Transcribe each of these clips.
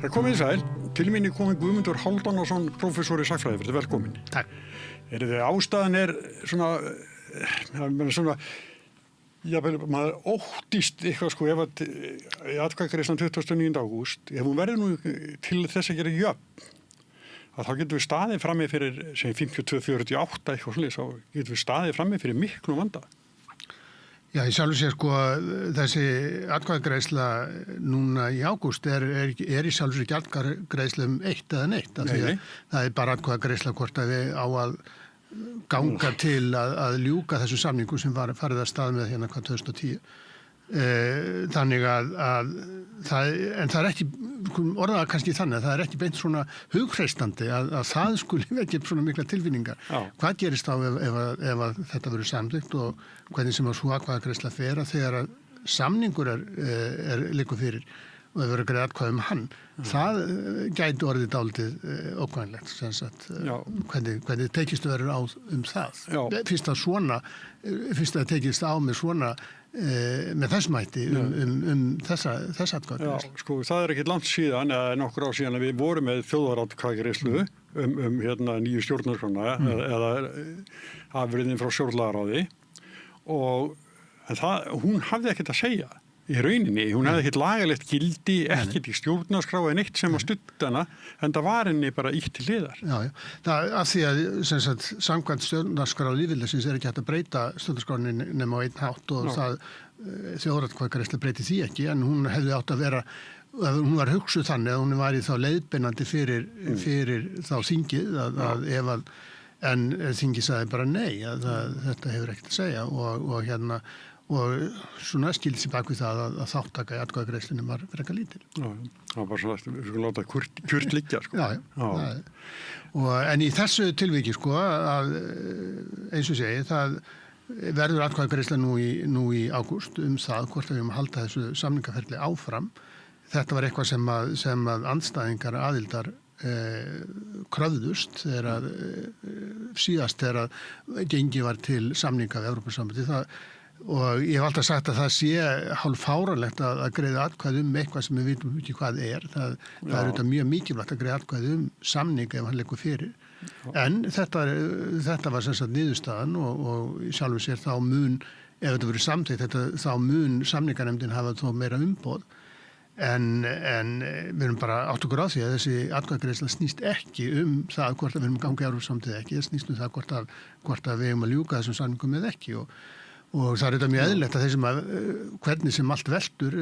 Það komið sæl, til mín komið Guðmundur Hálfdanarson, prófessor í sagnfræði, verið velkomin. Takk. Ástæðan svona, maður óttist eitthvað ef í atkvæðagreiðslan 29. ágúst, ef hún verður nú til þess að gera jöfn, að þá getum við staðið frammi fyrir, segjum 52-48 eitthvað svolítið, þá getum við staðið frammi fyrir miklu vanda. Já, ég sjálfur sér þessi atkvæðagreiðsla núna í ágúst er í sjálfur sér ekki atkvæðagreiðsla eitt eða neitt. Nei. Það bara atkvæðagreiðsla hvort að við á að ganga til að ljúka þessu samningu sem var farið að stað með hérna 2010. Þannig að það er ekki, orðaða kannski þannig að það er ekki beint svona hughrestandi að það skuli vekja svona mikla tilfinningar. Já. Hvað gerist þá ef að þetta verður samþykkt og hvernig sem að svo atkvæðagreiðsla fer að þegar að samningur liggur fyrir og það verður greið atkvæði hann. Það gæti orðið dálítið ókvæðanlegt, sem sagt, hvernig tekist verður á það. Já. Fyrst að tekist á með svona með þessum hætti þessa atkvæðagreiðslu. Já, það er ekki langt síðan, eða nokkur ár síðan að við vorum með þjóðaratkvæðagreiðslu nýju stjórnarskrána eða afurðin frá stjórnlagaráði en hún hafði ekkert að segja í rauninni, hún hefði ekkert lagalegt gildi, ekkert í stjórnarskrá en eitt sem að studda hana, en það var henni bara ítt til hliðar. Já. Það af því að samkvæmt stjórnarskrá lýðveldisins er ekki hægt að breyta stjórnarskráni nema á einn hátt og þjóðaratkvæðagreiðsla breyti því ekki, en hún hefði átt að vera, hún var hugsuð þannig að hún var í þá leiðbeinandi fyrir þá þingið en þingið sagði bara nei, að þetta hefur ekkert að segja og svona skildi sér bak við það að þáttaka í atkvæðagreiðslunum var frekar lítil. Já, það var bara svona, við skulum láta kurt liggja, sko. Já. En í þessu tilviki, að eins og segi, það verður atkvæðagreiðsla nú í ágúst það hvort við höfum að halda þessu samningaferli áfram. Þetta var eitthvað sem að andstæðingar aðildar kröfðust síðast þegar gengi var til samninga við Evrópusambandið og ég hef alltaf sagt að það sé hálf fáránlegt að greiða atkvæði eitthvað sem við vitum ekki hvað það er auðvitað mjög mikilvægt að greiða atkvæði samning ef hann liggur fyrir. En þetta var sem sagt niðurstaðan og sjálfur sér þá mun, ef þetta verður samþykkt, þá mun samninganefndin hafa þó meira umboð. En við erum bara átt okkur á því að þessi atkvæðagreiðsla snýst ekki það hvort að við erum gangið í Evrópusambandið ekki, það snýst það hvort að við eigum að ljúka þessum samningum eða ekki og það er þetta mjög eðlilegt að hvernig sem allt veldur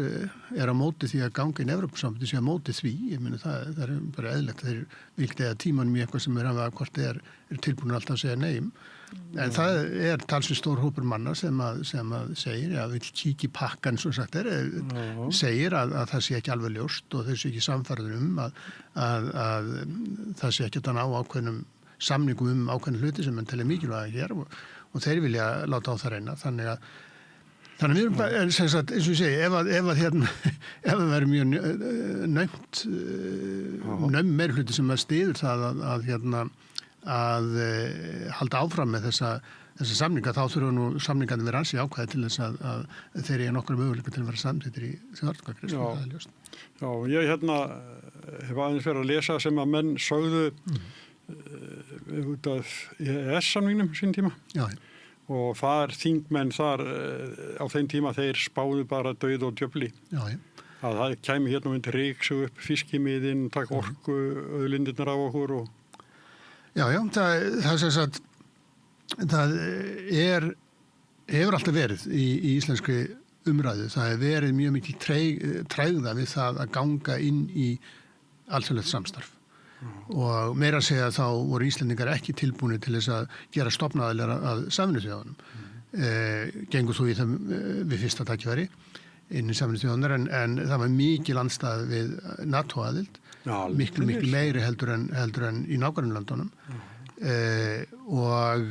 á móti því að ganga inn í Evrópusambandið sé á móti því, ég meina það er bara eðlilegt að þeir vilja eða tímanum í eitthvað sem hvort er tilbúin alltaf að segja nei. En það er talsvert stór hópur manna sem að segir, vill kíkja í pakkan svo sagt segir að það sé ekki alveg ljóst og þeir sé ekki samfærður að það sé ekki að ná ákveðnum samningum ákveðnum hluti sem telja mikilvæga hér og þeir vilja láta á það reyna. Þannig að við erum bara, eins og ég segi, ef það verður mjög naum meiri hluti sem að styður það að halda áfram með þessa samninga, þá þurfa nú samningarnir vera ansi ákvæði til þess að þeir eru nokkru möguleika til að vera samþykktir í þjóðaratkvæðagreiðslu, það er ljóst. Já, ég hef aðeins verið að lesa sem að menn sögðu út af EES-samningnum sín tíma. Já. Og þingmenn á þeim tíma þeir spáðu bara dauð og djöfli. Já. Að það kæmi hérna og myndi ríksu upp fiskimiðinn, taka orku, auðlindirnar á okkur og Já, það sem sagt, það hefur alltaf verið í íslenskri umræðu. Það hefur verið mjög mikið tregða við það að ganga inn í alþjóðlegt samstarf. Og meira að segja þá voru Íslendingar ekki tilbúnir til þess að gera stofnaðilega að Sameinuðu þjóðunum. Gengur þú í þeim við fyrsta tækifæri inn í Sameinuðu þjóðunar en það var mikil andstæða við NATO-aðild. Miklu meiri heldur en í nágrannlöndunum og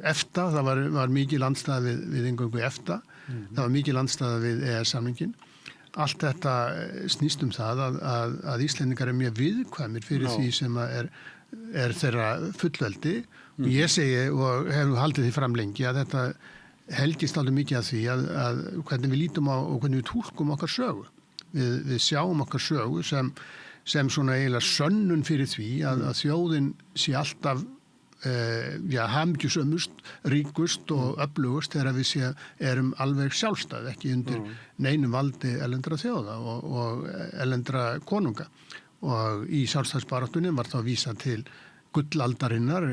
EFTA, það var mikið landstæða við inngöngu EFTA, það var mikið landstæða við EES-samningin. Allt þetta snýst það að Íslendingar mjög viðkvæmir fyrir því sem er þeirra fullveldi og ég segi og hefur haldið því fram lengi að þetta helgist alveg mikið að því að hvernig við lítum á og hvernig við túlkum okkar sögu. Við sjáum okkar sögu sem svona eiginlega sönnun fyrir því að þjóðin sé alltaf hamingjusömust, ríkust og öflugust þegar við erum alveg sjálfstæð, ekki undir neinum valdi erlendra þjóða og erlendra konunga. Og í sjálfstæðsbaráttunni var þá vísað til gullaldarinnar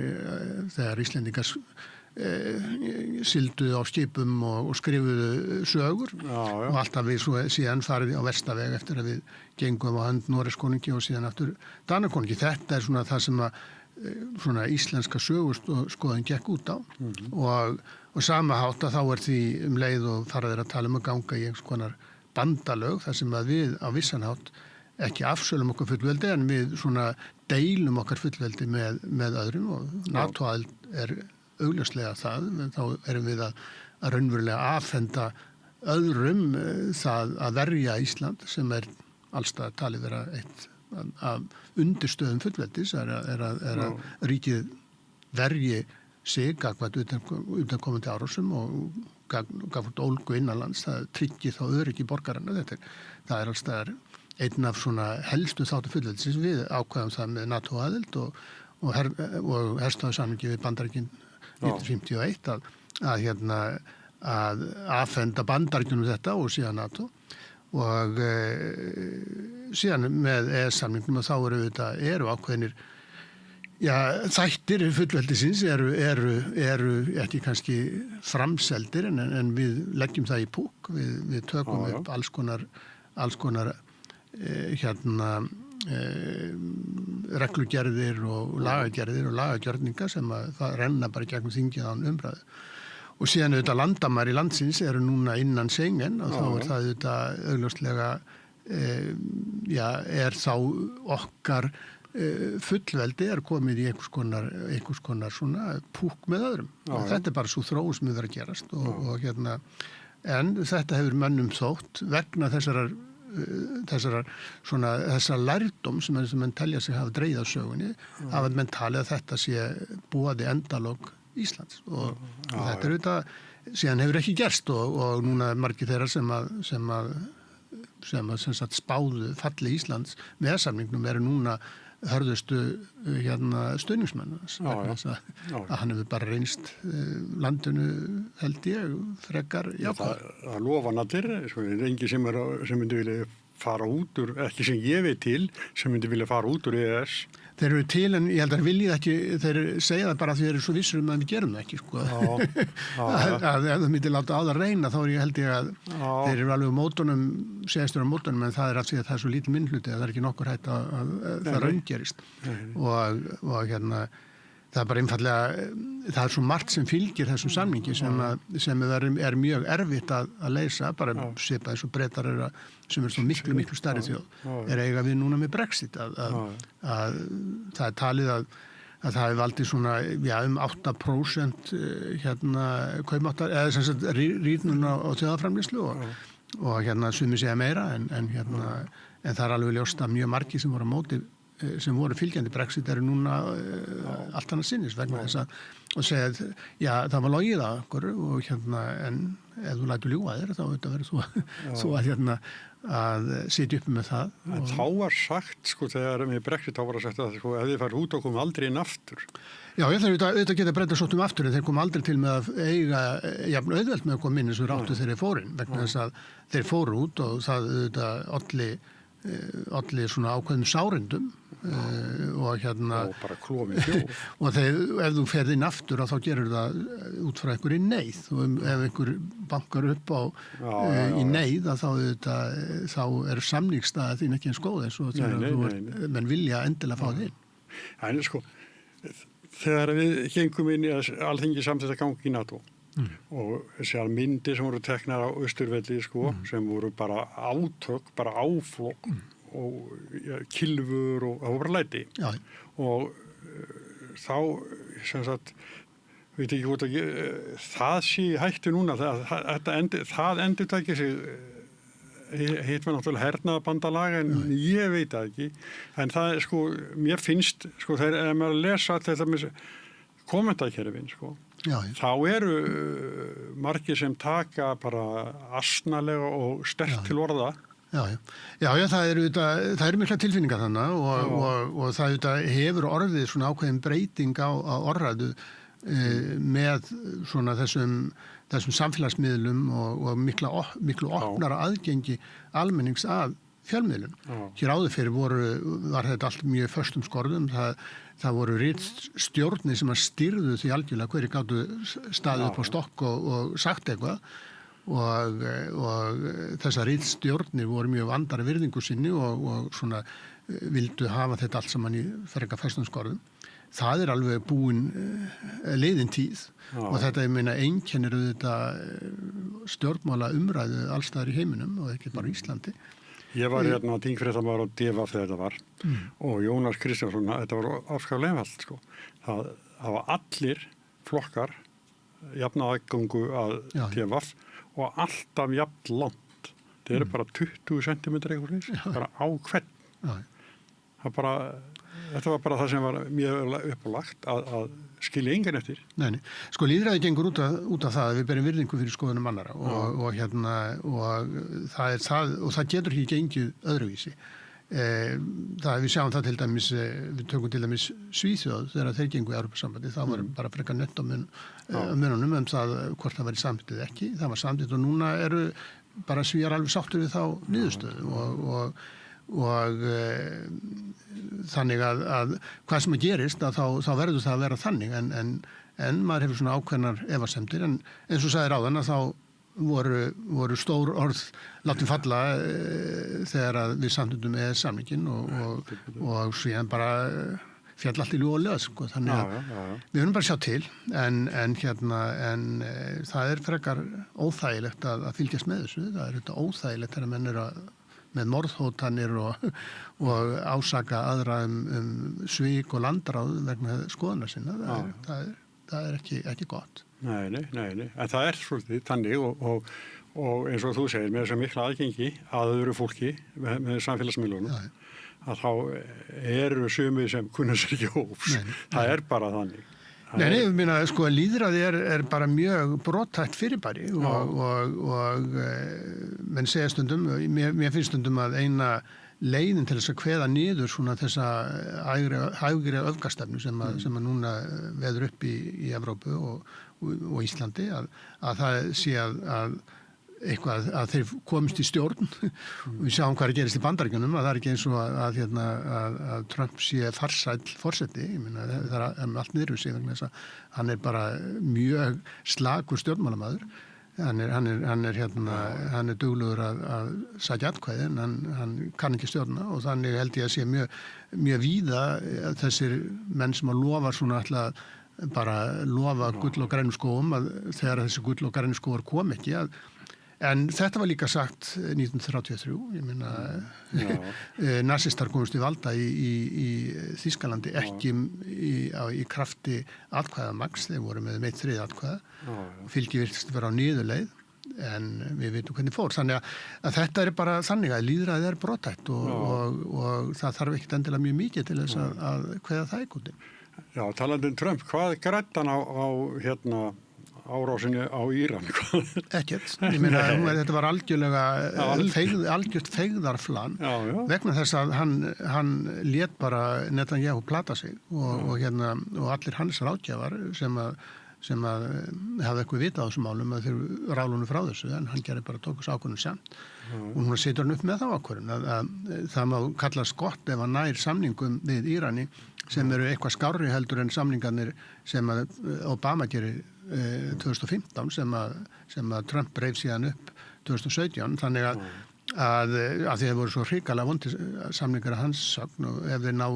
þegar Íslendingar sildu á skipum og skrifuðu sögur og alltaf við síðan farið á verstaveg eftir að við gengum á hönd Noregskonungi og síðan aftur Danakonungi. Þetta er svona það sem að svona íslenska söguskoðun gekk út á og sama hátt að þá er því leið og farið að tala að ganga í einhvers konar bandalög þar sem að við á vissan hátt ekki afsölum okkar fullveldi en við svona deilum okkar fullveldi með öðrum og NATO-aðild er augljóslega það, þá erum við að raunverulega afhenda öðrum það að verja Ísland sem er allstað talið vera eitt af undirstöðum fullveldis er að ríkið verji sig gagnvart utankomandi árásum og gagnvart ólgu innanlands, það tryggir þá öryggi borgaranna. Það er allstað einn af svona helstu þáttum fullveldisins. Við ákveðum það með NATO-aðild og herstofnsamningi við Bandaríkin 1951 að afhenda Bandaríkjunum þetta og síðan NATO og síðan með EES-samningnum og þá eru ákveðnir þættir fullveldisins eru ekki kannski framseldir en við leggjum það í púk, við tökum upp alls konar reglugerðir og lagagjörninga sem að það renna bara gegnum þingið án umræðu. Og síðan landamæri landsins eru núna innan Schengen og þá er það augljóslega er þá okkar fullveldi er komið í einhvers konar svona púk með öðrum. Og þetta er bara svo þróun sem við að gerast og en þetta hefur mönnum þótt vegna þessar lærdóm sem menn telja sig hafa dregið á sögunni hafa menn talið að þetta sé búaði endalok Íslands og þetta auðvitað síðan hefur ekki gerst og núna margir þeirra sem að spáðu falli Íslands með samningnum eru núna hörðustu stuðningsmenn að hann hefur bara reynst landinu held ég frekar jákvæður. Það lofa natir, engi sem myndi vilja fara út úr, ekki sem ég veit til, sem myndi vilja fara út úr EES. Þeir eru til en ég held að viljið ekki, þeir segja það bara að þeir eru svo vissur að við gerum það ekki, sko. Að ef það myndi láta á það reyna þá held ég að þeir eru alveg mótunum, segjastur á mótunum en það er af því að það er svo lítil minnhluti að það er ekki nokkur hætt að það raungerist. Og það er bara einfallega, það er svo margt sem fylgir þessum samningi sem er mjög erfitt að leysa, bara svipað eins og Bretar sem er svo miklu stærri þjóð, eiga við núna með Brexit að það er talið að það hefur valdið svona, 8% kaupmáttar, eða sem sagt rýrnun á þjóðarframleiðslu og sumir segja meira en það er alveg ljóst að mjög margir sem voru á móti sem voru fylgjandi Brexit eru núna allt annað sinnis vegna þess að og segja það var logið að okkur og en ef þú lætur ljúga þér þá verður þú að sitja uppi með það. En þá var sagt þegar með Brexit þá var að sagt að ef þið fær út og komum aldrei inn aftur. Já, ég þarf auðvitað geta breyta sóttum aftur en þeir kom aldrei til með að eiga jafn auðvelt með að koma inn eins og ráttu þegar þeir fóru inn vegna þess að þeir fóru út og það auðvitað olli svona ákveðnum sárindum og bara klofin þjóð og ef þú ferð inn aftur þá gerur það út frá einhverju neyð og ef einhver bankar upp á í neyð þá er samningsstaða þín ekki eins góð eins og menn vilja endilega fá þín. En þegar við gengum inn í Alþingi samþykkt að ganga í NATO og þessi myndir sem voru teknar á Austurvelli sem voru bara átök, bara áflokk og kylfur og það var bara læti og þá sem sagt veit ekki hvort að það sé hættu núna það endur tækir sig heit var náttúrulega hernaðarbandalag en ég veit það ekki en það mér finnst þegar maður lesa þetta með kommentakerfin þá eru margir sem taka bara asnalega og sterkt til orða Já, það eru mikla tilfinningar þannig og það hefur orðið svona ákveðin breyting á orðræðu með svona þessum samfélagsmiðlum og miklu opnara aðgengi almennings að fjölmiðlum. Hér áður fyrir var þetta allt mjög föstum skorðum. Það voru ritstjórnir sem að stýrðu því algjörlega hverju gátu staðið upp á stokk og sagt eitthvað og þessar ritstjórnir voru mjög vandari virðingu sinni og svona vildu hafa þetta allt saman í frekar föstum skorðum. Það alveg búin leiðin tíð og þetta, ég meina, einkennir auðvitað stjórnmála umræðu allstaðar í heiminum og ekki bara í Íslandi. Ég var hérna þingfréttamaður á DV þegar þetta var og Jónas Kristjánsson, þetta var afskaplega einfalt, sko. Það var allir flokkar jafna aðgangu að DV og alltaf jafn langt. Það eru bara 20 cm eitthvað, bara á hvern. Þetta var bara það sem var mjög uppálagt að skilja engan eftir. Nei. Sko lýðræði gengur út af það að við berum virðingu fyrir skoðunum annara og það getur ekki gengið öðruvísi. Við sjáum það til dæmis, við tökum til dæmis Svíþjóð þegar þeir gengu í Evrópusambandið, þá var bara frekar nött á mununum það hvort það væri samþykkt eða ekki. Það var samþykkt og núna eru bara Svíar alveg sáttur við þá niðurstöðu og þannig að hvað sem að gerist þá verður það að vera þannig en maður hefur svona ákveðnar efasemdir en eins og sagðir áðan að þá voru stór orð látin falla þegar að við samþykktum samninginn og síðan bara fjall allt í ljúf og löð, sko, þannig að við höfum bara sjá til en það frekar óþægilegt að fylgjast með þessu, það þetta óþægilegt þegar menn með morðhótanir og ásaka aðra svik og landráð vegna skoðana sinna. Það ekki gott. Nei. En það svolítið þannig og eins og þú segir, með þess að mikla aðgengi að öðru fólki með samfélagsmiðlunum, að þá eru sumir sem kunna sér ekki hófs. Það bara þannig. Nei, ég meina, sko, lýðræði bara mjög brothætt fyrirbæri og menn segja stundum, mér finnst stundum að eina leiðin til þess að kveða niður svona þessa hægri öfgastefnu sem að núna veður upp í Evrópu og Íslandi að það sé að eitthvað að þeir komist í stjórn og við sjáum hvað gerist í Bandaríkjunum að það ekki eins og að Trump sé farsæll forseti, ég meina það allt niður við sig vegna þess að hann bara mjög slakur stjórnmálamaður hann er duglegur að sækja atkvæði en hann kann ekki stjórna og þannig held ég að sé mjög víða þessir menn sem að lofa svona alltaf bara lofa gull og grænum skógum að þegar þessi gull og grænum skógar kom ekki en þetta var líka sagt 1933, ég meina nasistar komust í valda í Þýskalandi ekki í krafti atkvæðamagns, þeir voru með 1/3 atkvæða og fylgi virtist vera á niðurleið en við veitum hvernig fór þannig að þetta bara þannig að lýðræðið brothætt og það þarf ekkert endilega mjög mikið til þess að kveða það ekki. Já, talandi Trump, hvað græddi hann á árásinni á Íran? Ekkert. Ég meina, þetta var algjört feigðarflan vegna þess að hann lét bara Netanyahu plata sig og allir hans ráðgjafar sem að hafa eitthvað vitað á þessum málum að þeir rálunum frá þessu en hann gerði bara tókus ákvörðun samt og hún situr hann upp með þá ákvörðun að það má kallast gott ef hann nær samningum við Írani sem eru eitthvað skárri heldur en samningarnir sem að Obama gerir 2015 sem að Trump breif síðan upp 2017 þannig að því það voru svo hrikalega vondi samningar að hans sögn og ef þeir ná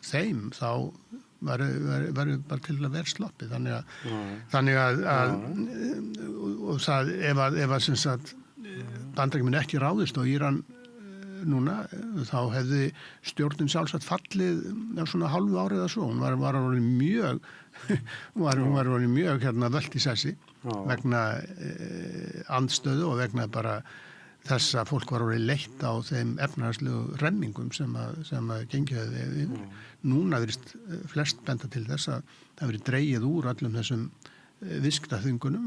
þeim þá verður bara til að vera sloppið þannig að og það ef að sem sagt Bandaríkjamenn ekki ráðist á Íran núna þá hefði stjórnin sjálfsagt fallið svona hálfu árið eða svo hún var orðin mjög völt í sessi vegna andstöðu og vegna bara þess að fólk var orðið leitt á þeim efnahagslegu remmingum sem að gengið hefði núna virðist flest benda til þess að það verið dregið úr öllum þessum viðskiptaþvingunum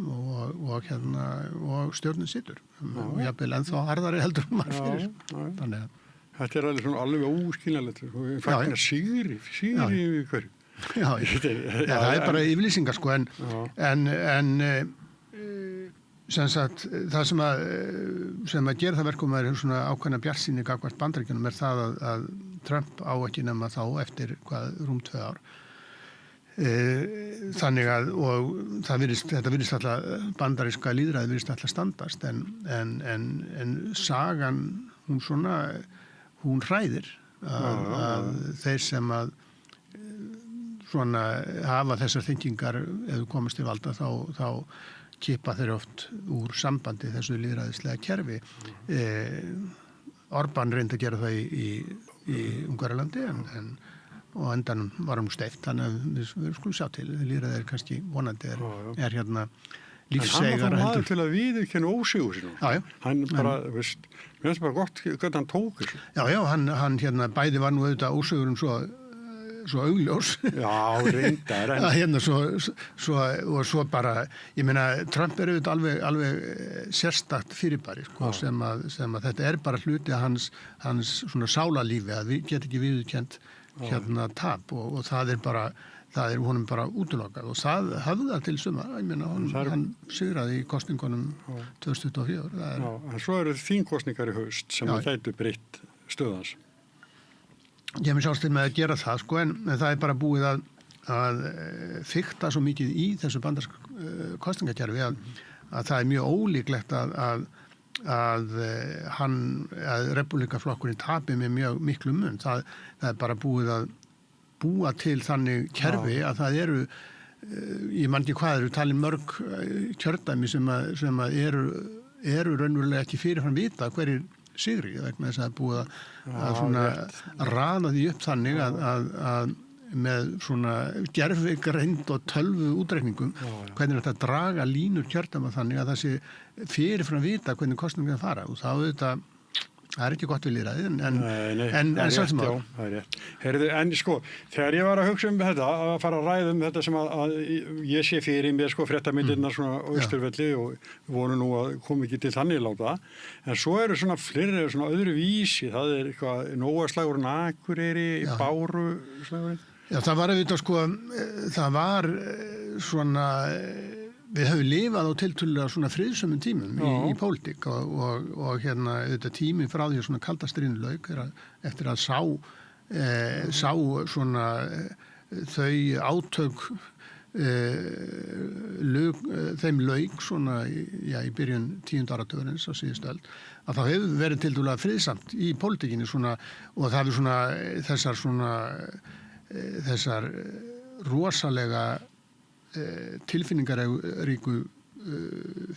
og stjórnin situr. Og jafnvel ennþá harðari heldur maður fyrir. Þannig að þetta alveg svona alveg óskiljanlegt. Fagnar sigri við hverju. Já, það bara yfirlýsingar sko, en sem sagt, það sem að gera það verkum er svona ákveðna bjartsýni gagnvart Bandaríkjunum það að Trump á ekki nema þá eftir rúm 2 ár. Þannig að, og þetta virðist alltaf, bandaríska lýðræði virðist alltaf standast, en sagan, hún hræðir að þeir sem að svona hafa þessar þengingar ef þú komast til valda þá kippa þeir oft úr sambandi þessu lýðræðislega kerfi. Orbán reyndi að gera það í Ungverjalandi og endanum var hann steypt, þannig að við skulum sjá til. Lýðræði kannski vonandi er hérna lífseigar. En hann var til að viðurkenna ósigur sínum. Já. Hann bara, mér finnst bara gott hvernig hann tók þessu. Já, hann hérna bæði var nú auðvitað ósigurinn svo augljós. Já, reyndar. Hérna svo bara, ég meina, Trump er auðvitað alveg sérstakt fyrirbæri, sko, sem að þetta er bara hluti af hans svona sálarlífi, að við get ekki viðurkennt hérna tap og það er honum bara útilokað og það höfða til sumar, ég meina, hann sigraði í kosningunum 2024. En svo eru þingkosningar í haust sem að gætu breytt stöðans. Ég hef sjálfst til með að gera það, sko, en það er bara búið að fikta svo mikið í þessu bandaríska kosningakerfi að það er mjög ólíklegt að repúblikaflokkurinn tapi með mjög miklu mun. Það er bara búið að búa til þannig kerfi að það eru, ég man ekki hvað eru talin mörg kjördæmi sem að eru raunverulega ekki fyrirfram vita hverjir sigri, vegna þess að það er búið að svona raða því upp þannig að með svona gervigreind og tölvu útreikningum hvernig þetta draga línur kjördæma þannig að það sé fyrirfram vita hvernig kosningin fara og það er ekki gott við lýðræði en samt sem áður. Það er rétt. Heyrðu, en sko, þegar ég var að hugsa þetta, að fara að ræða þetta sem að ég sé fyrir mér sko fréttamyndirnar svona á Austurvelli og voru nú að koma ekki til þannig láta, en svo eru svona fleiri svona öðru vísi, það er eitthvað Nóaslagurinn Akureyri, Báru slagurinn. Já, það var auðvitað sko, það var svona við höfum lifað á tiltölulega svona friðsömum tímum í pólitík og hérna auðvitað tíminn frá því að svona kalda stríðinu lauk eftir að sá svona þau átök þeim lauk svona í byrjun 10. áratugarins á síðustu öld að það hefur verið tiltölulega friðsamt í pólitíkinni svona og það er svona þessar rosalega tilfinningaríku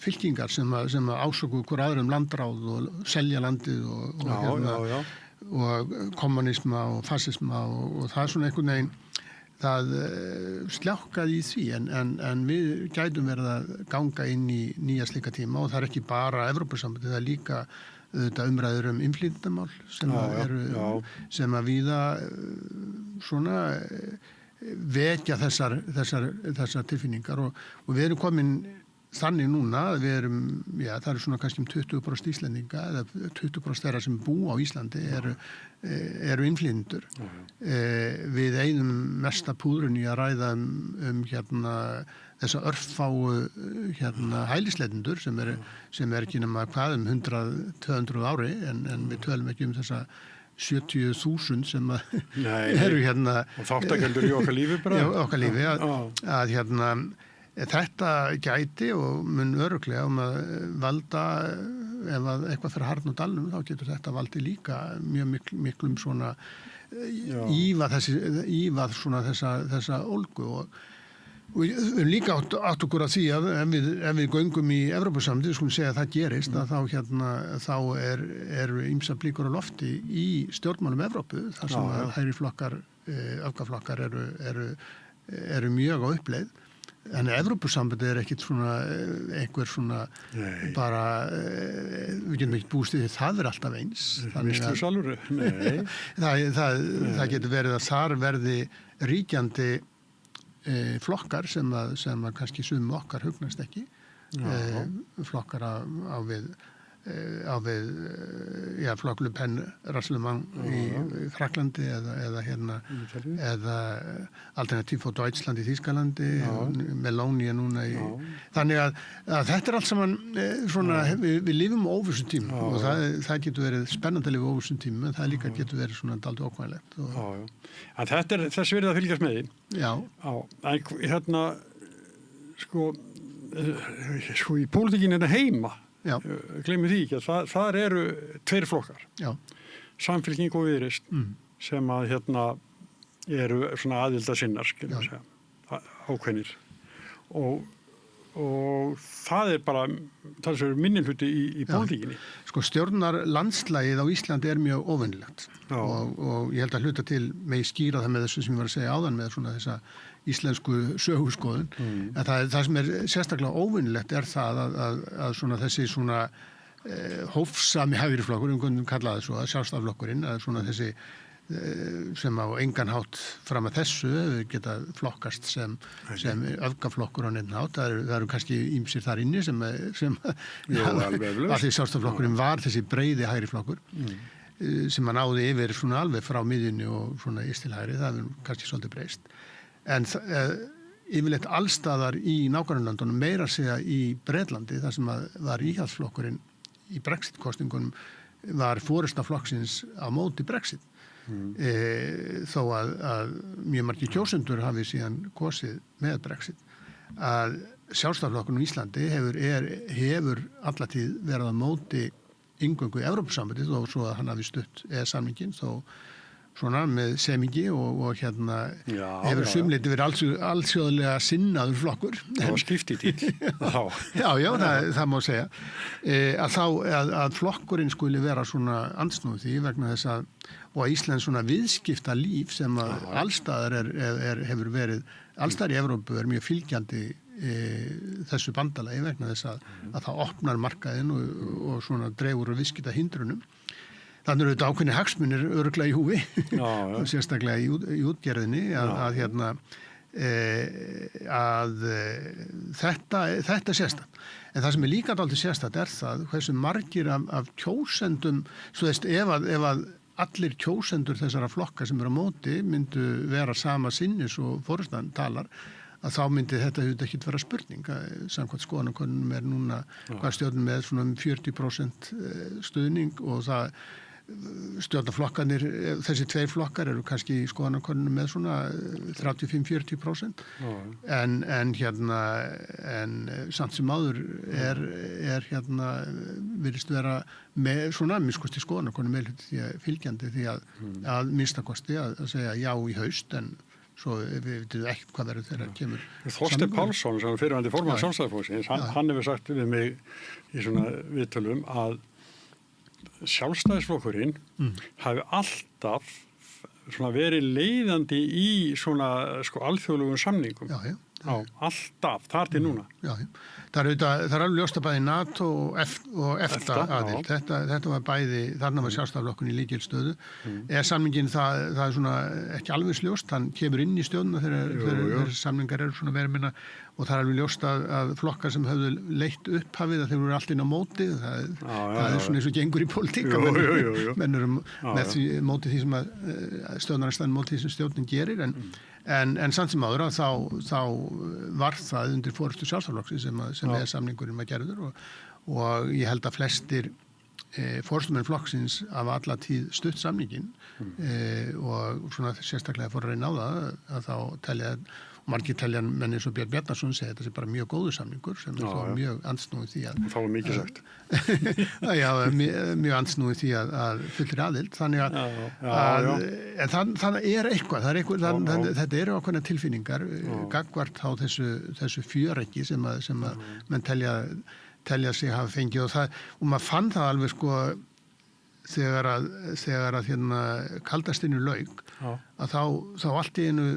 fylkingar sem að ásöku hver aðrum landráð og selja landið og kommunisma og fasisma og það er svona einhvern veginn það sljákkaði í því en við gætum verið að ganga inn í nýja slíka tíma og það er ekki bara Evrópusambandið, það er líka umræður innflytjendamál sem að víða svona vekja þessar tilfinningar og við erum komin þannig núna að við erum, það eru svona kannski 20% Íslendinga eða 20% þeirra sem búa á Íslandi eru innflytjendur. Við eyðum mesta púðrun í að ræða hérna þessa örfáu hérna hælisleitendur sem er ekki nema 100-200 ári en við tölum ekki þessa 70.000 sem eru hérna og þáttakendur í okkar lífi bara okkar lífi að hérna þetta gæti og mun örugglega að valda ef að eitthvað fyrir harðn og dalnum þá getur þetta valdi líka mjög miklum svona ívað svona þessa ólgu og við erum líka átt okkur að því að ef við göngum í Evrópusambandið, skulum segja að það gerist, að þá eru ýmsar blíkur á lofti í stjórnmálum Evrópu, þar sem að hægri flokkar, öfgaflokkar eru mjög á uppleið. En Evrópusambandið er ekkit svona, einhver svona bara, við getum ekki búist því það alltaf eins. Vistu sjálfur? Nei. Það getur verið að þar verði ríkjandi flokkar sem að kannski sumum okkar hugnast ekki. Flokkar á við flokk Le Pen Rasselsmann í Fraklandi eða Alternativ for Deutschland í Þýskalandi, Meloni núna þannig að þetta allt saman svona, við lifum á óvissum tímum og það getur verið spennandi að lifa á óvissum tímum en það líka getur verið svona dálítið ókvæðilegt. En þetta þess verið að fylgjast með því. Já. En sko í pólitíkinni heima gleymum því ekki að þar eru tveir flokkar. Já. Samfylking og Viðreisn sem að eru svona aðildarsinnar, skiljum við segja, ákveðnir. Og það bara talsverður minnihluti í pólitíkinni. Sko stjórnarlandslægið á Íslandi mjög óvenjulegt og ég held að hluta til megi skýra það með þessu sem ég var að segja áðan með svona þessa íslensku söguskoðun. En það sem sérstaklega óvenjulegt það að svona þessi svona hófsami hægriflokkur, kallaði svo að sjálfstæðisflokkurinn, að svona þessi sem á engan hátt fram að þessu geta flokkast sem öfgaflokkur á nefn hátt. Það eru kannski ýmsir þar inni sem að því sjálfstæðisflokkurinn var þessi breiði hægriflokkur sem að náði yfir svona alveg frá miðjunni og svona ístilhægri, það er kannski svolítið breyst. En yfirleitt allstaðar í nágrannalöndunum meira að segja í Bretlandi þar sem að var íhaldsflokkurinn í Brexit-kosningunum var forysta flokksins á móti Brexit. Þó að mjög margir kjósendur hafi síðan kosið með Brexit. Að sjálfstæðisflokkurinn í Íslandi hefur allatíð verið á móti inngöngu í Evrópusambandið og svo að hann hafi stutt samninginn þó svona með semingi og hefur sumleiti verið allsjóðlega sinnaður flokkur. Það var skiptitill. Já, það má segja. Að flokkurinn skuli vera svona andsnúð því vegna þess og að Íslands svona viðskipta líf sem að allstaðar hefur verið, allstaðar í Evrópu mjög fylgjandi þessu bandalagi vegna þess að það opnar markaðinn og svona dregur og viðskipta hindrunum. Þannig eru þetta ákveðni hagsmunir örugglega í húfi og sérstaklega í útgerðinni að þetta sérstakt. En það sem líka dálítið sérstakt það hversu margir af kjósendum, svo veist, ef að allir kjósendur þessara flokka sem eru á móti myndu vera sama sinnis og forystan talar, að þá myndi þetta ekki vera spurning. Samkvæmt skoðanakönnunum núna hvað stjórnum með svona 40% stuðning og það stjórnarflokkarnir, þessi tveir flokkar eru kannski í skoðanakönnunum með svona 35-40%. En samt sem áður virðist vera með svona minnst skoðanakönnunum meðhluti fylgjandi því að minnstakosti að segja já í haust en svo við veitum ekkert hvað verður þegar kemur. Þorsteinn Pálsson, sem er fyrirvændi formaður Sjálfstæðisflokksins, hann hefur sagt við mig í svona viðtölum að Sjálfstæðisflokkurinn hafi alltaf svona verið leiðandi í svona alþjóðlegum samningum. Já, alltaf, þar til núna. Já. Það er alveg ljóst að bæði NATO og EFTA aðild. Þetta var bæði, þarna var sjálfstæðisflokkurinn í lykilstöðu. Samningin það er svona ekki alveg ljóst, hann kemur inn í stjórnina þegar samningar eru svona verið minna og það er alveg ljóst að flokkar sem höfðu leitt upphafið að þeir voru allt inn á móti. Það er svona eins og gengur í pólitík. Menn eru með því móti því sem að stjórnarstæðan móti því sem stjórnin gerir en samt sem áður þá var það undir forystu Sjálfstæðisflokksins sem samningurinn var gerður og ég held að flestir forystumenn flokksins af alla tíð stutt samningin og svona sérstaklega fór að reyna á það að þá telja margir telja menn eins og Björn Bjarnason segja þetta sé bara mjög góður samningur sem er þá mjög andsnúið því að það var mikið sagt. Já, mjög andsnúið því að fullir aðild þannig en það er eitthvað þetta eru ákveðnar tilfinningar gagnvart á þessu fjöreggi sem að menn telja sig hafa fengið og maður fann það alveg þegar að kaldastinu lauk að þá allt í einu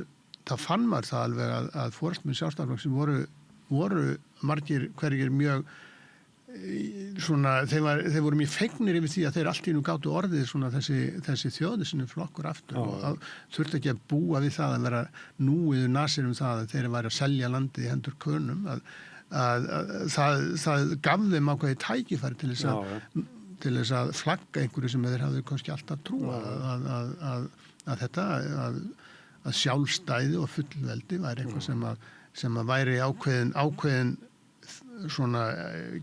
þá fann maður það alveg að forystumenn Sjálfstæðisflokksins voru margir hverjir mjög svona, þeir voru mjög fegnir yfir því að þeir allt í nú gátu orðið svona þessi þjóðnisinu flokkur aftur og þurfti ekki að búa við það að vera núiðu nasir það að þeir væri að selja landið í hendur Könum að það gaf þeim ákveði tækifæri til þess að flagga einhverju sem þeir hafðu kannski alltaf trúa að þetta að sjálfstæði og fullveldi væri eitthvað sem að væri ákveðin svona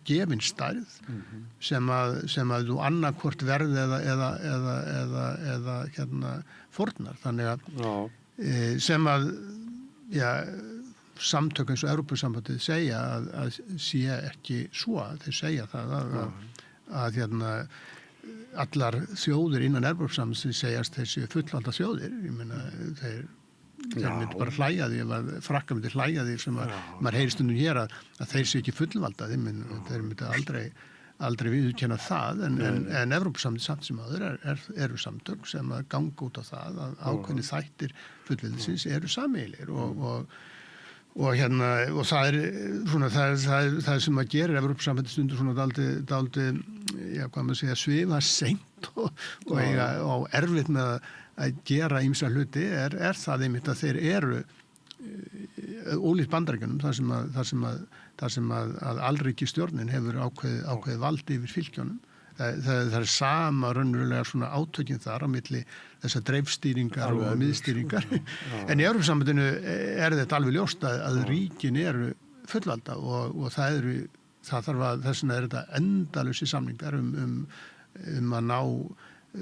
gefin stærð sem að þú annarkvort verð eða hérna fórnar þannig að sem að samtök eins og Evrópusambandið segja að sé ekki svo þeir segja það að hérna allar þjóðir innan Evrópusambandsins segjast þessi fullvalda þjóðir ég meina þeir myndi bara hlæja því Frakkar myndi hlæja því sem að maður heyri stundum hér að þeir sé ekki fullvalda þeir myndi aldrei viðurkenna það en Evrópusambandið samt sem áður eru samtök sem að ganga út á það að ákveðni þættir fullveldisins eru sameiginlegir og hérna og það svona það sem að gera Evrópusambandið stundum svona dálítið hvað maður segja svifa seint og eiga á erfitt með að gera ýmsa hluti er það einmitt að þeir eru ólíkt Bandaríkjunum þar sem að alríkisstjórnin hefur ákveðið vald yfir fylkjónum. Það er sama raunverulega svona átökin þar á milli þessar dreifstýringar og miðstýringar. En í Evrópusambandinu þetta alveg ljóst að ríkin eru fullvalda og það þarf að þess vegna þetta endalausi samningar um að ná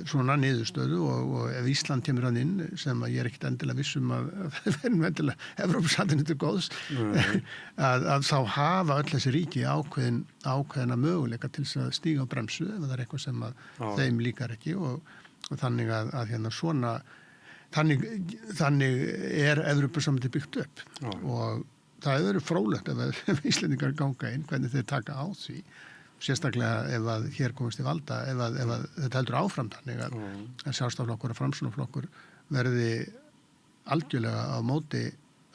svona niðurstöðu og ef Ísland kemur hann inn sem að ég ekkert endilega vissum að það verður endilega Evrópusambandinu til góðs að þá hafa öll þessi ríki ákveðina möguleika til þess að stíga á bremsu ef það er eitthvað sem að þeim líkar ekki og þannig að hérna svona þannig Evrópusambandið byggt upp og það verður fróðlegt ef Íslendingar ganga inn hvernig þeir taka á því sérstaklega ef að hér komast í valda ef að þetta heldur áfram þannig að Sjálfstæðisflokkur og Framsóknarflokkur verði algjörlega á móti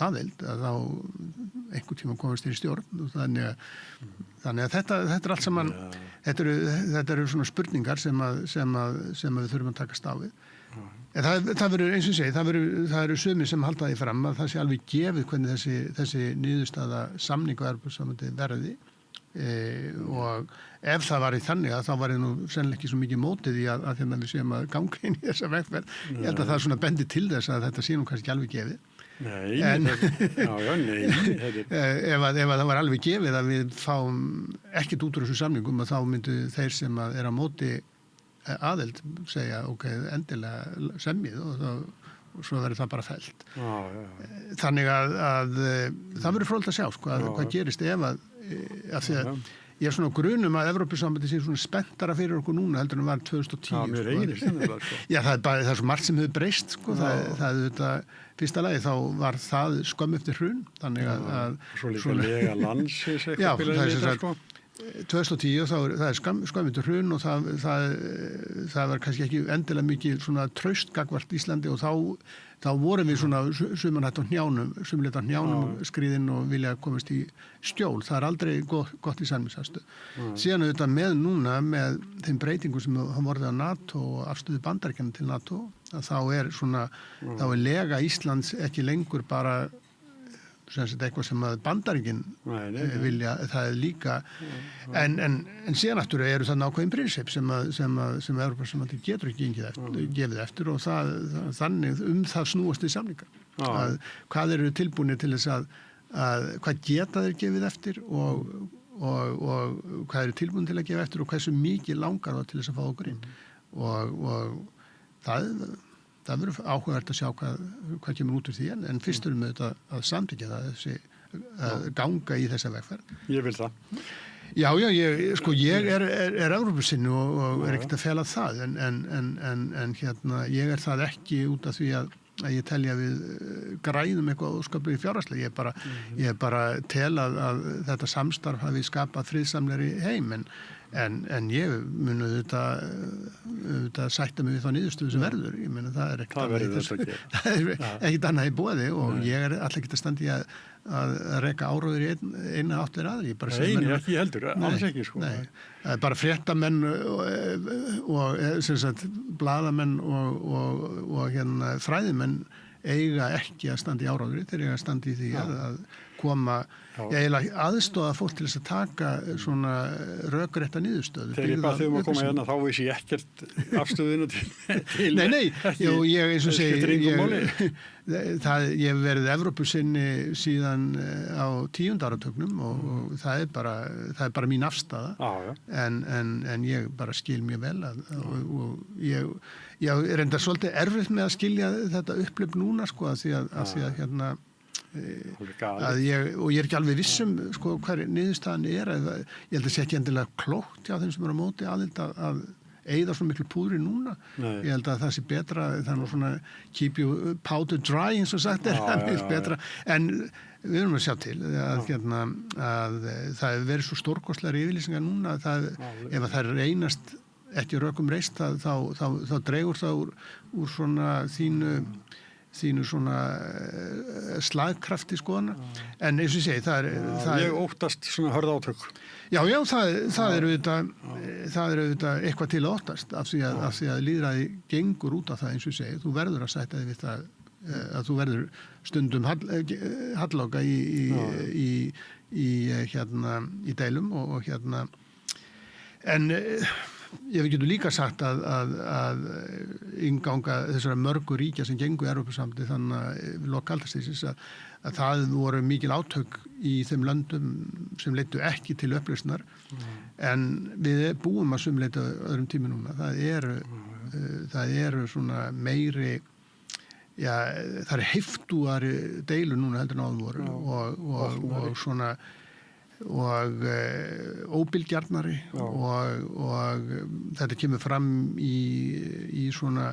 aðild að þá einhvern tíma komast í stjórn þannig að þetta er allt saman þetta eru svona spurningar sem við þurfum að takast á við en það verður eins og segi það eru sumir sem halda því fram að það sé alveg gefið hvernig þessi niðurstaða samningu Evrópusambandið verði og ef það var í þannig að þá var nú sennilega ekki svo mikið mótið í að hérna við séum að ganga inn í þessa vegferð ég held að það svona bendi til þess að þetta sé nú kannski ekki alveg gefið ef það var alveg gefið að við fáum ekkert út úr þessu samningum að þá myndu þeir sem að er á móti aðild segja ok, endilega semjið og svo verður það bara fellt þannig að það verður fróðlegt að sjá hvað gerist ef að því að ég er svona grunum að Evrópusambandið sé svona spenntara fyrir okkur núna heldur en var 2010 mér reynist Já, það er svo margt sem hefur breyst það er þetta fyrsta lagi þá var það skömm eftir hrun þannig að svo líka lega landsins Já, það er 2010 það er skömm eftir hrun og það var kannski ekki endilega mikið svona traust gagnvart Íslandi og þá vorum við svona sumanhætt á hnjánum skriðinn og vilja komast í skjól. Það er aldrei gott í samningsaðstöðu. Síðan auðvitað með núna með þeim breytingum sem hafa vorið á NATO og afstöðu Bandaríkjanna til NATO að þá er lega Íslands ekki lengur bara eitthvað sem að Bandaríkin vilja, það er líka en síðan aftur eru það nákvæðin prinsip sem Evrópusambandið getur ekki gefið eftir og þannig það snúast í samningar að hvað eru tilbúinir til þess að hvað geta þeir gefið eftir og hvað eru tilbúinir til að gefa eftir og hversu mikið langar það til þess að fá okkur inn og það verður áhugavert að sjá hvað kemur út úr því en fyrst erum við að samþykkja það ganga í þessa vegferð. Ég vil það. Já, ég er Evrópusinni og er ekkert að fela það en hérna ég er það ekki út af því að ég telja við græðum eitthvað óskaplega fjárhagslega. Ég bara tel að þetta samstarf hafi skapað friðsamlegri heim En ég mun auðvitað sætta mig við þá niðurstöðu sem verður. Ég meina það er ekkert annað í boði og ég er alltaf ekki að standa í að reka áróður í eina áttir aðri. Nei, ekki heldur, alls ekki sko. Nei, það er bara fréttamenn og sem sagt blaðamenn og hérna fræðimenn eiga ekki að standa í áróðri, þeir eiga að standa í því að koma eiginlega aðstoða fólk til þess að taka svona rökrétta niðurstöðu. Þegar ég bað þau að koma hérna þá vissi ég ekkert afstöðuna til Nei, ég eins og segi ég hef verið Evrópusinni síðan á 10. áratugnum og það er bara mín afstaða en ég bara skil mjög vel og ég reyndar svolítið erfitt með að skilja þetta upplifn núna sko að því að hérna og ég er ekki alveg vissum sko hver niðurstaðan er ég held að sé ekki endilega klókt hjá þeim sem eru á móti aðild að eyða svo miklu púðri núna. Ég held að það sé betra þannig svona keep you powder dry eins og sagt betra en við erum að sjá til að það hefur verið svo stórkostlegar yfirlýsingar núna ef að það reynast ekki rökum reist þá dregur það úr svona þínu svona slagkrafti skoðana en eins og ég segi ég óttast svona hörð átök Já, það er auðvitað eitthvað til að óttast af því að lýðræði gengur út af það eins og ég segi, þú verður að sætta þig við það að þú verður stundum halláka í deilum og hérna en ég getur líka sagt að innganga þessara mörgu ríkja sem gengu Evrópusambandið þannig að lokaldastísis að það voru mikil átök í þeim löndum sem leiddu ekki til upplausnar en við búum að sumleita öðrum tími núna. Það eru svona meiri það er heiftúari deilur núna heldur en áður voru og svona og óbilgjarnari og þetta kemur fram í svona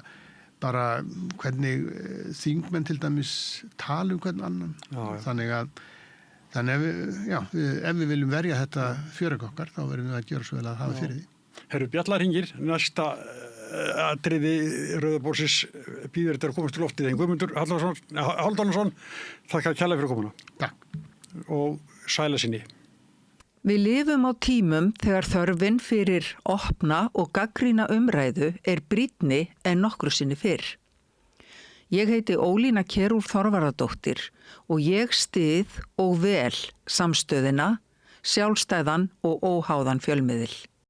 bara hvernig þingmenn til dæmis tala hvern annan þannig ef við viljum verja þetta fjörug okkar þá verðum við að gera svo vel að hafa fyrir því. Herru Bjallarhingir, næsta atriði Rauðabórsins býður þetta að komast til loftið en Guðmundur Hálfdanarson þakka kærlega fyrir komuna. Takk. Og sæla sinni. Við lifum á tímum þegar þörfin fyrir opna og gagnrýna umræðu er brýnni en nokkru sinni fyrr. Ég heiti Ólína Kjerúlf Þorvarðardóttir og ég styð og vel samstöðina, sjálfstæðan og óháðan fjölmiðil.